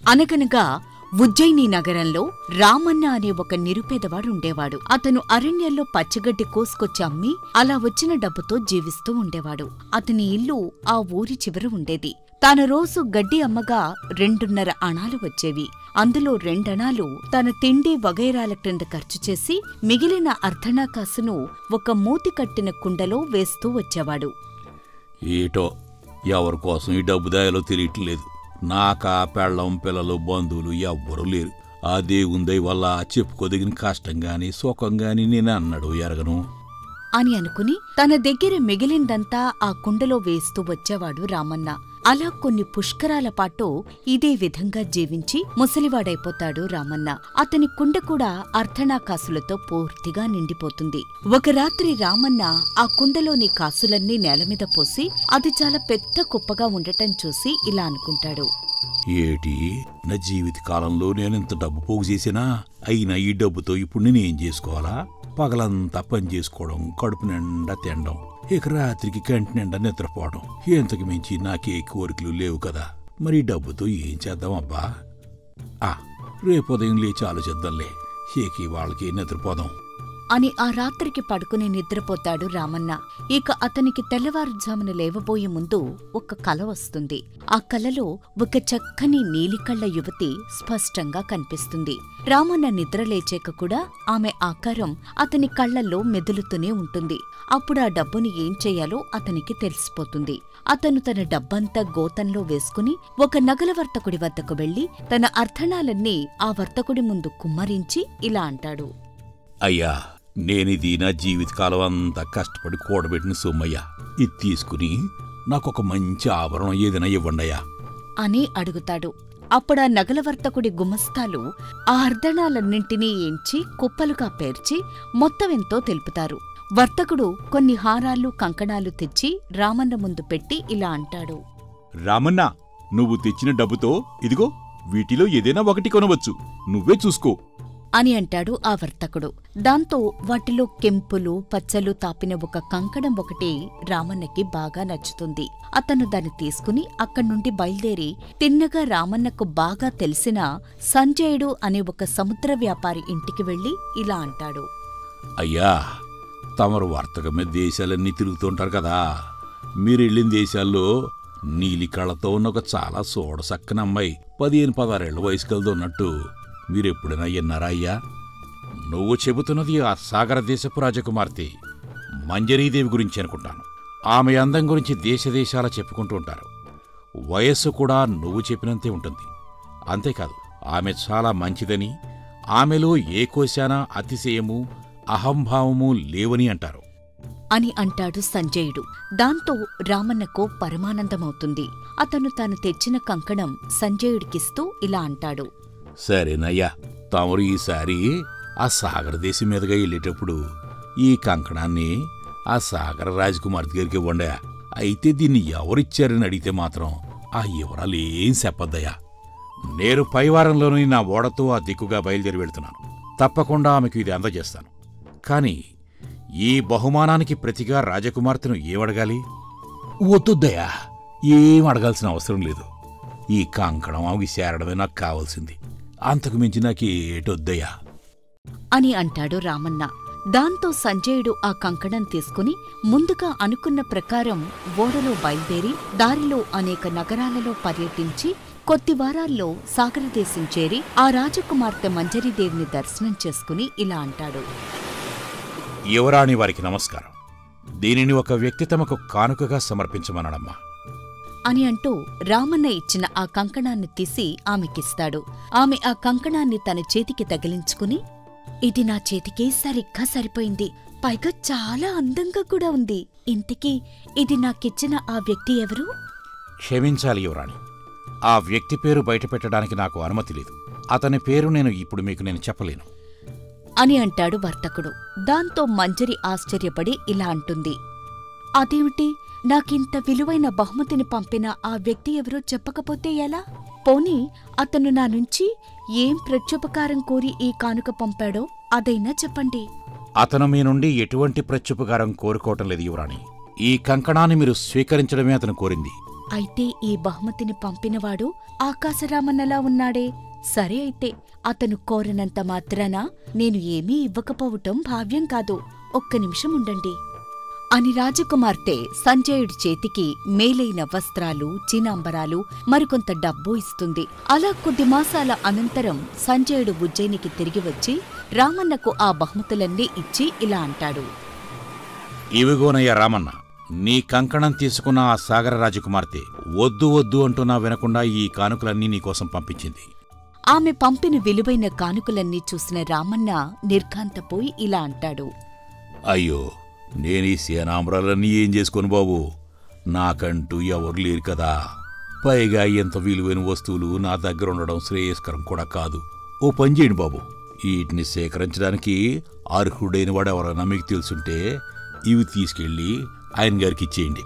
అనగనగా ఉజ్జయిని నగరంలో రామన్న అనే ఒక నిరుపేదవాడుండేవాడు. అతను అరణ్యంలో పచ్చగడ్డి కోసుకొచ్చి అమ్మి అలా వచ్చిన డబ్బుతో జీవిస్తూ ఉండేవాడు. అతని ఇల్లు ఆ ఊరి చివర ఉండేది. తన రోజు గడ్డి అమ్మగా 2.5 అణాలు వచ్చేవి. అందులో 2 అణాలు తన తిండి వగైరాల క్రింద ఖర్చు చేసి మిగిలిన అర్ధణాకాసును ఒక మూతి కట్టిన కుండలో వేస్తూ వచ్చేవాడు. ఏటో ఎవరికోసం ఈ డబ్బు దాయలో తెలియట్లేదు. నాకా పెళ్ళం పిల్లలు బంధువులు ఎవ్వరూ లేరు. ఆ దేవుందై వల్ల చెప్పుకోదగిన కష్టంగాని సుఖంగాని నేను అన్నాడు ఎరగను అని అనుకుని తన దగ్గర మిగిలిందంతా ఆ కుండలో వేస్తూ వచ్చేవాడు రామన్న. అలా కొన్ని పుష్కరాల పాటు ఇదే విధంగా జీవించి ముసలివాడైపోతాడు రామన్న. అతని కుండ కూడా అర్ధణాకాసులతో పూర్తిగా నిండిపోతుంది. ఒక రాత్రి రామన్న ఆ కుండలోని కాసులన్నీ నేలమీద పోసి అది చాలా పెద్ద కుప్పగా ఉండటం చూసి ఇలా అనుకుంటాడు. ఏటి నా జీవిత కాలంలో నేనెంత డబ్బు పోగు చేసినా అయినా ఈ డబ్బుతో ఇప్పుడు నేనేం చేసుకోవాలా? పగలంతా పని చేసుకోవడం, కడుపు నిండా తినడం, ఇక రాత్రికి కంటి నిండా నిద్రపోవడం. ఎంతకు మించి నాకే కోరికలు లేవు కదా. మరి డబ్బుతో ఏం చేద్దామబ్బా? రేపు ఉదయం లేచి ఆలోచిద్దాంలే. ఏకి వాళ్ళకి నిద్రపోదాం అని ఆ రాత్రికి పడుకుని నిద్రపోతాడు రామన్న. ఇక అతనికి తెల్లవారుజామున లేవబోయే ముందు ఒక కల వస్తుంది. ఆ కలలో ఒక చక్కని నీలికళ్ల యువతి స్పష్టంగా కనిపిస్తుంది. రామన్న నిద్ర లేచాక కూడా ఆమె ఆకారం అతని కళ్లల్లో మెదులుతూనే ఉంటుంది. అప్పుడు ఆ డబ్బుని ఏం చెయ్యాలో అతనికి తెలిసిపోతుంది. అతను తన డబ్బంతా గోతంలో వేసుకుని ఒక నగల వర్తకుడి వద్దకు వెళ్లి తన అర్ధణాలన్నీ ఆ వర్తకుడి ముందు కుమ్మరించి ఇలా అంటాడు. అయ్యా, నేనిది నా జీవితకాలం అంతా కష్టపడి కూడబెట్టిన సొమ్మయ్యా. ఇది తీసుకుని నాకొక మంచి ఆభరణం ఏదైనా ఇవ్వండయ్యా అని అడుగుతాడు. అప్పుడా నగలవర్తకుడి గుమస్తాలు ఆ అర్ధణాలన్నింటినీ ఏంచి కుప్పలుగా పేర్చి మొత్తమెంతో తెలుపుతారు. వర్తకుడు కొన్ని హారాలు కంకణాలు తెచ్చి రామన్న ముందు పెట్టి ఇలా అంటాడు. రామన్న, నువ్వు తెచ్చిన డబ్బుతో ఇదిగో వీటిలో ఏదైనా ఒకటి కొనవచ్చు, నువ్వే చూసుకో అని అంటాడు ఆ వర్తకుడు. దాంతో వాటిలో కెంపులు పచ్చలు తాపిన ఒక కంకణం ఒకటి రామన్నకి బాగా నచ్చుతుంది. అతను దాన్ని తీసుకుని అక్కడ్నుండి బయలుదేరి తిన్నగా రామన్నకు బాగా తెలిసిన సంజయుడు అనే ఒక సముద్ర వ్యాపారి ఇంటికి వెళ్లి ఇలా అంటాడు. అయ్యా, తమరు వర్తకమే దేశాలన్నీ తిరుగుతుంటారు కదా. మీరెళ్ళిన దేశాల్లో నీలి కళ్ళతో ఉన్న ఒక చాలా సోడసక్కన అమ్మాయి 15-16 ఏళ్ల వయసుకెళ్తున్నట్టు మీరెప్పుడైనా విన్నారా అయ్యా? నువ్వు చెబుతున్నది ఆ సాగర దేశపు రాజకుమార్తె మంజరీదేవి గురించి అనుకుంటాను. ఆమె అందం గురించి దేశదేశాల చెప్పుకుంటూ ఉంటారు. వయస్సు కూడా నువ్వు చెప్పినంతే ఉంటుంది. అంతేకాదు, ఆమె చాలా మంచిదని, ఆమెలో ఏ కోశాన అతిశయము అహంభావము లేవని అంటారు అని అంటాడు సంజయుడు. దాంతో రామన్నకు పరమానందమవుతుంది. అతను తాను తెచ్చిన కంకణం సంజయుడికిస్తూ ఇలా అంటాడు. సరేనయ్యా, తమరు ఈసారి ఆ సాగర దేశం మీదుగా వెళ్ళేటప్పుడు ఈ కంకణాన్ని ఆ సాగర రాజకుమార్తె గారికి ఇవ్వండియా. అయితే దీన్ని ఎవరిచ్చారని అడిగితే మాత్రం ఆ వివరాలు ఏం చెప్పద్దయ్యా. నేను పైవారంలోని నా ఓడతో ఆ దిక్కుగా బయలుదేరి వెళ్తున్నాను. తప్పకుండా ఆమెకు ఇది అందజేస్తాను. కాని ఈ బహుమానానికి ప్రతిగా రాజకుమార్తెను ఏమడగాలి? వద్దుద్దయ్యా, ఏం అడగాల్సిన అవసరం లేదు. ఈ కంకణం ఆమెకి చేరడమే నాకు కావాల్సింది. అంతకు మించి నాకేటొద్దయ్యా అని అంటాడు రామన్న. దాంతో సంజయుడు ఆ కంకణం తీసుకుని ముందుగా అనుకున్న ప్రకారం ఓడలో బయలుదేరి దారిలో అనేక నగరాలలో పర్యటించి కొద్ది వారాల్లో సాగరదేశం చేరి ఆ రాజకుమార్తె మంజరీదేవిని దర్శనం చేసుకుని ఇలా అంటాడు. యువరాణి వారికి నమస్కారం. దీనిని ఒక వ్యక్తి తమకు కానుకగా సమర్పించమనడమ్మా అని అంటూ రామన్న ఇచ్చిన ఆ కంకణాన్ని తీసి ఆమెకిస్తాడు. ఆమె ఆ కంకణాన్ని తన చేతికి తగిలించుకుని, ఇది నా చేతికి సరిగ్గా సరిపోయింది, పైగా చాలా అందంగా కూడా ఉంది. ఇంతకీ ఇది నాకిచ్చిన ఆ వ్యక్తి ఎవరు? క్షమించాలి యువరాణి, ఆ వ్యక్తి పేరు బయటపెట్టడానికి నాకు అనుమతి లేదు. అతని పేరు ఇప్పుడు మీకు చెప్పలేను అని అంటాడు వర్తకుడు. దాంతో మంజరి ఆశ్చర్యపడి ఇలా అంటుంది. అదేమిటి, నాకింత విలువైన బహుమతిని పంపిన ఆ వ్యక్తి ఎవరో చెప్పకపోతే ఎలా? పోనీ అతను నా నుంచి ఏం ప్రత్యుపకారం కోరి ఈ కానుక పంపాడో అదైనా చెప్పండి. అతను మీ నుండి ఎటువంటి ప్రత్యుపకారం కోరుకోవటం లేదు యువరాణి. ఈ కంకణాన్ని మీరు స్వీకరించడమే అతను కోరింది. అయితే ఈ బహుమతిని పంపినవాడు ఆకాశరామన్నలా ఉన్నాడే. సరే అయితే అతను కోరనంత మాత్రాన నేను ఏమీ ఇవ్వకపోవటం భావ్యం కాదు. ఒక్క నిమిషం ఉండండి అని రాజకుమార్తె సంజయుడి చేతికి మేలైన వస్త్రాలు, చీనాంబరాలు, మరికొంత డబ్బు ఇస్తుంది. అలా కొద్ది మాసాల అనంతరం సంజయుడు ఉజ్జయినికి తిరిగి వచ్చి రామన్నకు ఆ బహుమతులన్నీ ఇచ్చి ఇలా అంటాడు. ఇవిగోనయ్యా రామన్న, నీ కంకణం తీసుకున్న ఆ సాగర రాజకుమార్తె వద్దు వద్దు అంటున్నా వినకుండా ఈ కానుకలన్నీ నీకోసం పంపించింది. ఆమె పంపిన విలువైన కానుకలన్నీ చూసిన రామన్న నిర్ఘాంతపోయి ఇలా అంటాడు. అయ్యో, నేనీ సేనాంబరాలన్నీ ఏం చేసుకోను బాబు, నాకంటూ ఎవరు లేరు కదా. పైగా ఇంత విలువైన వస్తువులు నా దగ్గర ఉండడం శ్రేయస్కరం కూడా కాదు. ఓ పని చేయండి బాబు, వీటిని సేకరించడానికి అర్హుడైన వాడెవరన్నా మీకు తెలుసుంటే ఇవి తీసుకెళ్ళి ఆయన గారికి ఇచ్చేయండి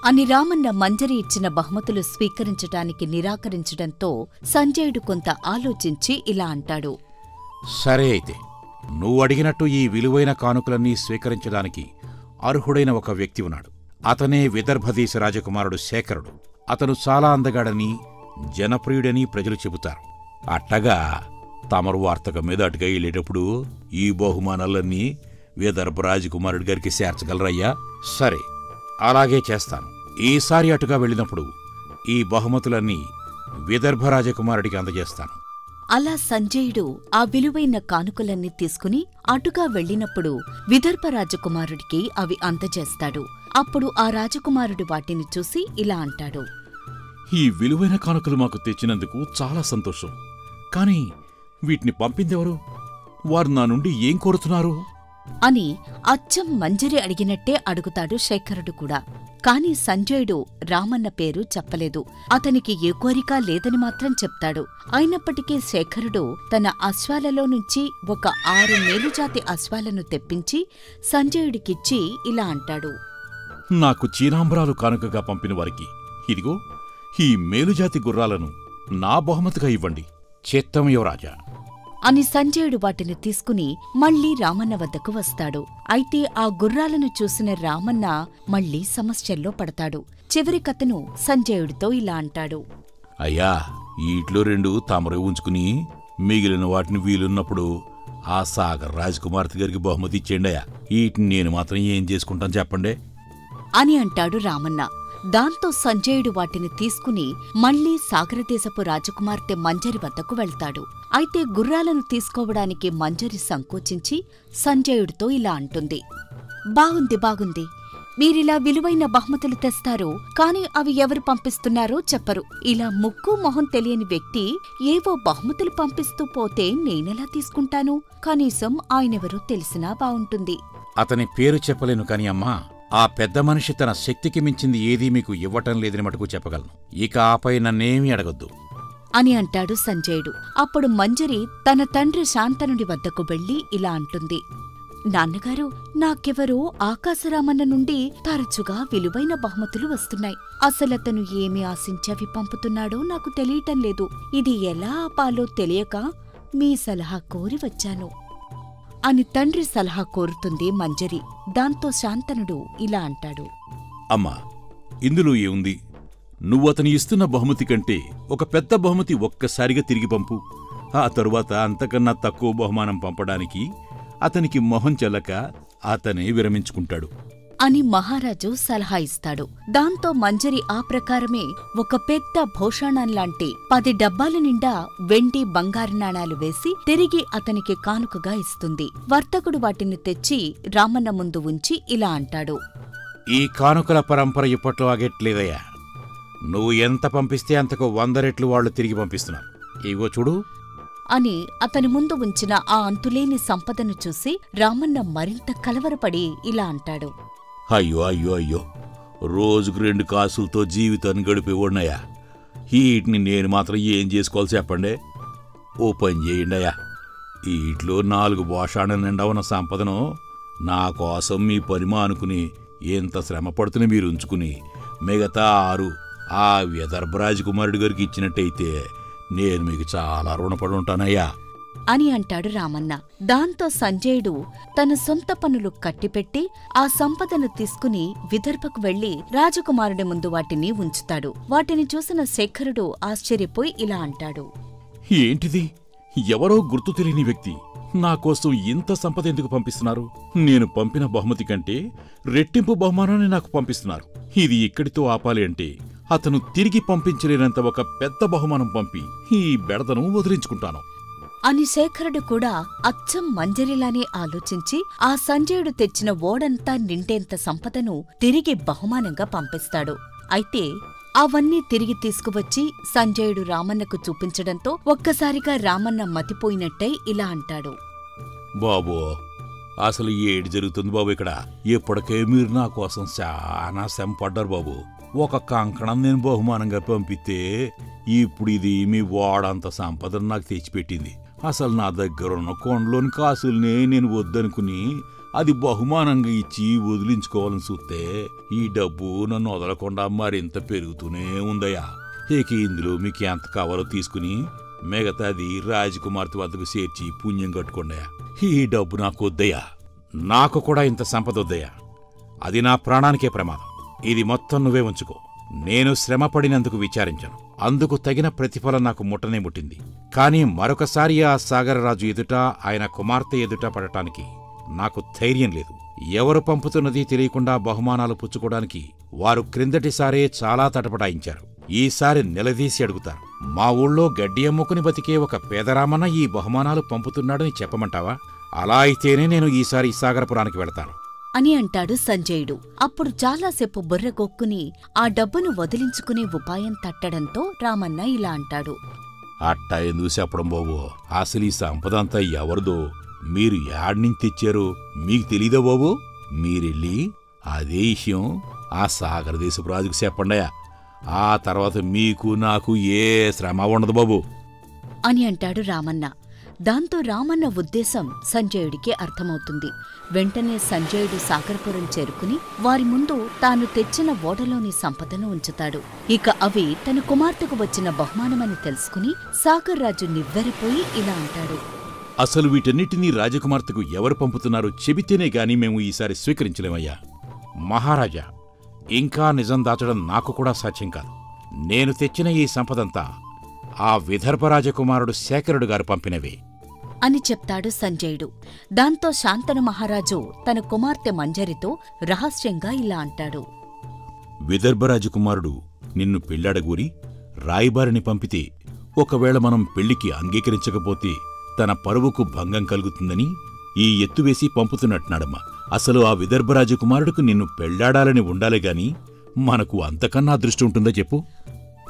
అని రామన్న మంజరి ఇచ్చిన బహుమతులు స్వీకరించటానికి నిరాకరించడంతో సంజయుడు కొంత ఆలోచించి ఇలా అంటాడు. సరే అయితే, నువ్వు అడిగినట్టు ఈ విలువైన కానుకలన్నీ స్వీకరించడానికి అర్హుడైన ఒక వ్యక్తి ఉన్నాడు. అతనే విదర్భదేశ రాజకుమారుడు శేఖరుడు. అతను చాలా అందగాడని, జనప్రియుడని ప్రజలు చెబుతారు. అట్టగా తమరు వార్తకం మీద అటుగా వెళ్ళేటప్పుడు ఈ బహుమానాలన్నీ విదర్భ రాజకుమారుడి గారికి చేర్చగలరయ్యా? సరే, అలాగే చేస్తాను. ఈసారి అటుగా వెళ్ళినప్పుడు ఈ బహుమతులన్నీ విదర్భ రాజకుమారుడికి అందజేస్తాను. అలా సంజయుడు ఆ విలువైన కానుకలన్నీ తీసుకుని అటుగా వెళ్ళినప్పుడు విదర్భ రాజకుమారుడికి అవి అందజేస్తాడు. అప్పుడు ఆ రాజకుమారుడు వాటిని చూసి ఇలా అంటాడు. ఈ విలువైన కానుకలు మాకు తెచ్చినందుకు చాలా సంతోషం. కాని వీటిని పంపిందెవరు? వారు నా నుండి ఏం కోరుతున్నారు అని అచ్చం మంజరి అడిగినట్టే అడుగుతాడు శేఖరుడు కూడా. కాని సంజయుడు రామన్న పేరు చెప్పలేదు. అతనికి ఏ కోరిక లేదని మాత్రం చెప్తాడు. అయినప్పటికీ శేఖరుడు తన అశ్వాలలో నుంచి ఒక 6 మేలుజాతి అశ్వాలను తెప్పించి సంజయుడికిచ్చి ఇలా అంటాడు. నాకు చీనాంబరాలు కానుకగా పంపిన వారికి ఇదిగో ఈ మేలుజాతి గుర్రాలను నా బహుమతిగా ఇవ్వండి. చిత్తం యువరాజా అని సంజయుడు వాటిని తీసుకుని మళ్లీ రామన్న వద్దకు వస్తాడు. అయితే ఆ గుర్రాలను చూసిన రామన్న మళ్లీ సమస్యల్లో పడతాడు. చివరికతను సంజయుడితో ఇలా అంటాడు. అయ్యా, ఈట్లో 2 తమరే ఉంచుకుని మిగిలిన వాటిని వీలున్నప్పుడు ఆ సాగర్ రాజకుమార్తె గారికి బహుమతి ఇచ్చేయండియా. వీటిని నేను మాత్రం ఏం చేసుకుంటాను చెప్పండి అని అంటాడు రామన్న. దాంతో సంజయుడు వాటిని తీసుకుని మళ్లీ సాగరదేశపు రాజకుమార్తె మంజరి వద్దకు వెళ్తాడు. అయితే గుర్రాలను తీసుకోవడానికి మంజరి సంకోచించి సంజయుడితో ఇలా అంటుంది. బాగుంది బాగుంది, మీరిలా విలువైన బహుమతులు తెస్తారు, కాని అవి ఎవరు పంపిస్తున్నారో చెప్పరు. ఇలా ముక్కు మొహం తెలియని వ్యక్తి ఏవో బహుమతులు పంపిస్తూ పోతే నేనెలా తీసుకుంటాను? కనీసం ఆయనెవరో తెలిసినా బావుంటుంది. అతని పేరు చెప్పలేను కాని అమ్మా, ఆ పెద్ద మనిషి తన శక్తికి మించింది ఏదీ మీకు ఇవ్వటం లేదని మటుకు చెప్పగలను. ఇక ఆపై నన్నేమీ అడగొద్దు అని అంటాడు సంజయుడు. అప్పుడు మంజరి తన తండ్రి శాంతనుడి వద్దకు వెళ్లి ఇలా అంటుంది. నాన్నగారు, నాకెవరో ఆకాశరామన్న నుండి తరచుగా విలువైన బహుమతులు వస్తున్నాయి. అసలతను ఏమి ఆశించవి పంపుతున్నాడో నాకు తెలియటం లేదు. ఇది ఎలా ఆపాలో తెలియక మీ సలహా కోరి వచ్చాను అని తండ్రి సలహా కోరుతుంది మంజరి. దాంతో శాంతనుడు ఇలా అంటాడు. అమ్మా, ఇందులో ఏముంది? నువ్వతని ఇస్తున్న బహుమతి కంటే ఒక పెద్ద బహుమతి ఒక్కసారిగా తిరిగి పంపు. ఆ తరువాత అంతకన్నా తక్కువ బహుమానం పంపడానికి అతనికి మొహం చెల్లక అతనే విరమించుకుంటాడు అని మహారాజు సలహా ఇస్తాడు. దాంతో మంజరి ఆ ప్రకారమే ఒక పెద్ద భూషాణంలాంటి 10 డబ్బాల నిండా వెండి బంగారు నాణాలు వేసి తిరిగి అతనికి కానుకగా ఇస్తుంది. వర్తకుడు వాటిని తెచ్చి రామన్న ముందు ఉంచి ఇలా అంటాడు. ఈ కానుకల పరంపర ఇప్పట్లో ఆగట్లేదయ్యా. నువ్వు ఎంత పంపిస్తే అంతకు 100 రెట్లు వాళ్లు తిరిగి పంపిస్తున్నారు. ఇగో చూడు అని అతని ముందు ఉంచిన ఆ అంతులేని సంపదను చూసి రామన్న మరింత కలవరపడి ఇలా అంటాడు. అయ్యో అయ్యో అయ్యో, రోజుకు 2 కాసులతో జీవితాన్ని గడిపేవాడినయ్యా. వీటిని నేను మాత్రం ఏం చేసుకోవాలి చెప్పండి? ఓ పని చేయండియా, వీటిలో 4 భోషాణ నిండా ఉన్న సంపదను నా కోసం మీ పరిమా అనుకుని ఎంత శ్రమ పడుతున్నా మీరు ఉంచుకుని మిగతా 6 ఆ విదర్భ రాజకుమారుడి గారికి ఇచ్చినట్టయితే నేను మీకు చాలా రుణపడి ఉంటానయ్యా అని అంటాడు రామన్న. దాంతో సంజయుడు తన సొంత పనులు కట్టిపెట్టి ఆ సంపదను తీసుకుని విదర్భకు వెళ్లి రాజకుమారుడి ముందు వాటిని ఉంచుతాడు. వాటిని చూసిన శేఖరుడు ఆశ్చర్యపోయి ఇలా అంటాడు. ఏంటిది? ఎవరో గుర్తు తెలియని వ్యక్తి నాకోసం ఇంత సంపద ఎందుకు పంపిస్తున్నారు? నేను పంపిన బహుమతి కంటే రెట్టింపు బహుమానాన్ని నాకు పంపిస్తున్నారు. ఇది ఇక్కడితో ఆపాలి అంటే అతను తిరిగి పంపించలేనంత ఒక పెద్ద బహుమానం పంపి ఈ బెడదను వదిలించుకుంటాను అని శేఖరుడు కూడా అచ్చం మంజరిలానే ఆలోచించి ఆ సంజయుడు తెచ్చిన ఓడంతా నిండేంత సంపదను తిరిగి బహుమానంగా పంపిస్తాడు. అయితే అవన్నీ తిరిగి తీసుకువచ్చి సంజయుడు రామన్నకు చూపించడంతో ఒక్కసారిగా రామన్న మతిపోయినట్టై ఇలా అంటాడు. బాబో, అసలు ఏడు జరుగుతుంది బాబు ఇక్కడ? ఇప్పటికే మీరు నా కోసం చాలా శ్రమ పడ్డారు బాబు. ఒక కంకణం నేను బహుమానంగా పంపితే ఇప్పుడు ఇది మీ వాడంత సంపదను నాకు తెచ్చిపెట్టింది. అసలు నా దగ్గరున్న కొండలోని కాసుల్నే నేను వద్దనుకుని అది బహుమానంగా ఇచ్చి వదిలించుకోవాలని చూస్తే ఈ డబ్బు నన్ను వదలకుండా మరింత పెరుగుతూనే ఉందయ్యా. ఇక ఇందులో మీకు ఎంత కావాలో తీసుకుని మిగతాది రాజకుమార్తె వద్దకు చేర్చి పుణ్యం కట్టుకోండియా. ఈ డబ్బు నాకు వద్దయ్యా. నాకు కూడా ఇంత సంపద వద్దయ్యా. అది నా ప్రాణానికే ప్రమాదం. ఇది మొత్తం నువ్వే ఉంచుకో. నేను శ్రమపడినందుకు విచారించను. అందుకు తగిన ప్రతిఫలం నాకు ముట్టనే ముట్టింది. కాని మరొకసారి ఆ సాగరరాజు ఎదుట ఆయన కుమార్తె ఎదుట పడటానికి నాకు ధైర్యం లేదు. ఎవరు పంపుతున్నది తెలియకుండా బహుమానాలు పుచ్చుకోవడానికి వారు క్రిందటిసారే చాలా తటపటాయించారు. ఈసారి నిలదీసి అడుగుతారు. మా ఊళ్ళో గడ్డి అమ్ముకుని బతికే ఒక పేదరామన్న ఈ బహుమానాలు పంపుతున్నాడని చెప్పమంటావా? అలా అయితేనే నేను ఈసారి సాగరపురానికి వెళతాను అని అంటాడు సంజయుడు. అప్పుడు చాలాసేపు బుర్రగొక్కుని ఆ డబ్బును వదిలించుకునే ఉపాయం తట్టడంతో రామన్న ఇలా అంటాడు. అట్టా ఎందుకు చెప్పడం బాబు? అసలు ఈ సంపదంతా ఎవరిదో, మీరు యాడ్నించి తెచ్చారు మీకు తెలీదా బాబు? మీరెళ్ళి అదే విషయం ఆ సాగరదేశపు రాజుకు చెప్పండియా. ఆ తర్వాత మీకు నాకు ఏ శ్రమ ఉండదు బాబు అని అంటాడు రామన్న. దాంతో రామన్న ఉద్దేశం సంజయుడికి అర్థమవుతుంది. వెంటనే సంజయుడు సాగరపురం చేరుకుని వారి ముందు తాను తెచ్చిన ఓడలోని సంపదను ఉంచుతాడు. ఇక అవి తన కుమార్తెకు వచ్చిన బహుమానమని తెలుసుకుని సాగర్రాజు నివ్వెరపోయి ఇలా అంటాడు. అసలు వీటన్నిటినీ రాజకుమార్తెకు ఎవరు పంపుతున్నారో చెబితేనే గాని మేము ఈసారి స్వీకరించలేమయ్యా. మహారాజా, ఇంకా నిజం దాచడం నాకు కూడా సాధ్యం కాదు. నేను తెచ్చిన ఈ సంపదంతా ఆ విదర్భ రాజకుమారుడు శేఖరుడు గారు పంపినవే అని చెప్తాడు సంజయుడు. దాంతో శాంతను మహారాజు తన కుమార్తె మంజరితో రహస్యంగా ఇలా అంటాడు. విదర్భ రాజకుమారుడు నిన్ను పెళ్లాడగూరి రాయిబారిని పంపితే ఒకవేళ మనం పెళ్లికి అంగీకరించకపోతే తన పరువుకు భంగం కలుగుతుందని ఈ ఎత్తువేసి పంపుతున్నట్టున్నాడమ్మా. అసలు ఆ విదర్భ రాజకుమారుడికి నిన్ను పెళ్లాడాలని ఉండాలిగాని మనకు అంతకన్నా అదృష్టం ఉంటుందా చెప్పు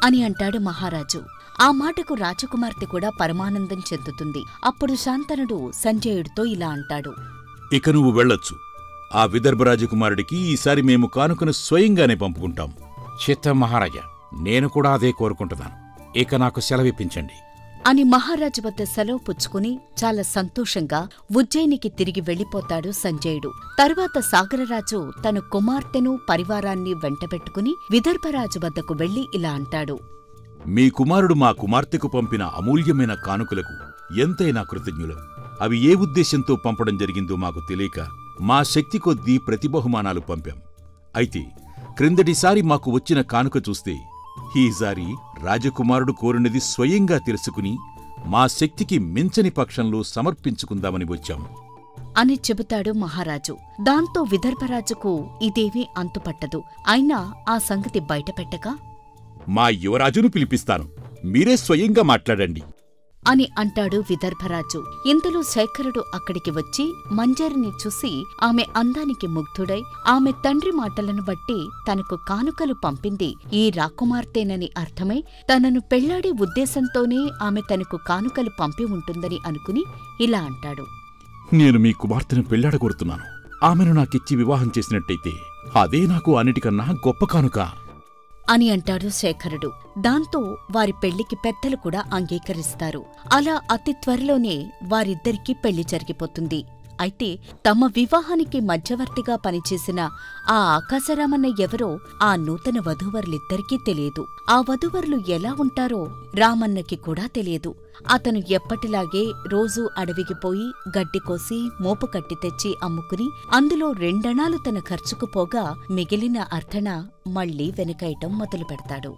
అని అంటాడు మహారాజు. ఆ మాటకు రాజకుమార్తె కూడా పరమానందం చెందుతుంది. అప్పుడు శాంతనుడు సంజయుడితో ఇలా అంటాడు. ఇక నువ్వు వెళ్ళొచ్చు. ఆ విదర్భ రాజకుమారుడికి ఈసారి మేము కానుకను స్వయంగానే పంపుకుంటాం. చిత్తం మహారాజా, నేను కూడా అదే కోరుకుంటున్నాను. ఇక నాకు సెలవిప్పించండి అని మహారాజు వద్ద సెలవు పుచ్చుకుని చాలా సంతోషంగా ఉజ్జయినికి తిరిగి వెళ్లిపోతాడు సంజయుడు. తరువాత సాగరరాజు తన కుమార్తెను పరివారాన్ని వెంటబెట్టుకుని విదర్భరాజు వద్దకు వెళ్లి ఇలా అంటాడు. మీ కుమారుడు మా కుమార్తెకు పంపిన అమూల్యమైన కానుకలకు ఎంతైనా కృతజ్ఞులు. అవి ఏ ఉద్దేశంతో పంపడం జరిగిందో మాకు తెలియక మా శక్తి కొద్దీ ప్రతి బహుమానాలు పంపాం. అయితే క్రిందటిసారి మాకు వచ్చిన కానుక చూస్తే ఈసారి రాజకుమారుడు కోరినది స్వయంగా తెలుసుకుని మా శక్తికి మించని పక్షంలో సమర్పించుకుందామని వచ్చాం అని చెబుతాడు మహారాజు. దాంతో విదర్భరాజుకు ఇదేమీ అంతుపట్టదు. అయినా ఆ సంగతి బయటపెట్టక, మా యువరాజును పిలిపిస్తాను, మీరే స్వయంగా మాట్లాడండి అని అంటాడు విదర్భరాజు. ఇంతలో శేఖరుడు అక్కడికి వచ్చి మంజరిని చూసి ఆమె అందానికి ముగ్ధుడై ఆమె తండ్రి మాటలను బట్టి తనకు కానుకలు పంపింది ఈ రాకుమార్తెనని అర్థమై తనను పెళ్లాడే ఉద్దేశంతోనే ఆమె తనకు కానుకలు పంపి ఉంటుందని అనుకుని ఇలా అంటాడు. నేను మీ కుమార్తెను పెళ్లాడగొడుతున్నాను. ఆమెను నాకిచ్చి వివాహం చేసినట్టయితే అదే నాకు అన్నిటికన్నా గొప్ప కానుక అని అంటాడు శేఖరుడు. దాంతో వారి పెళ్లికి పెద్దలు కూడా అంగీకరిస్తారు. అలా అతి త్వరలోనే వారిద్దరికీ పెళ్లి జరిగిపోతుంది. అయితే తమ వివాహానికి మధ్యవర్తిగా పనిచేసిన ఆ ఆకాశరామన్న ఎవరో ఆ నూతన వధూవరులిద్దరికీ తెలియదు. ఆ వధూవరులు ఎలా ఉంటారో రామన్నకి కూడా తెలియదు. అతను ఎప్పటిలాగే రోజూ అడవికి పోయి గడ్డి కోసి మోపు కట్టి తెచ్చి అమ్ముకుని అందులో 2 అణాలు తన ఖర్చుకు పోగా మిగిలిన అర్ధణ మళ్లీ వెనకయటం మొదలుపెడతాడు.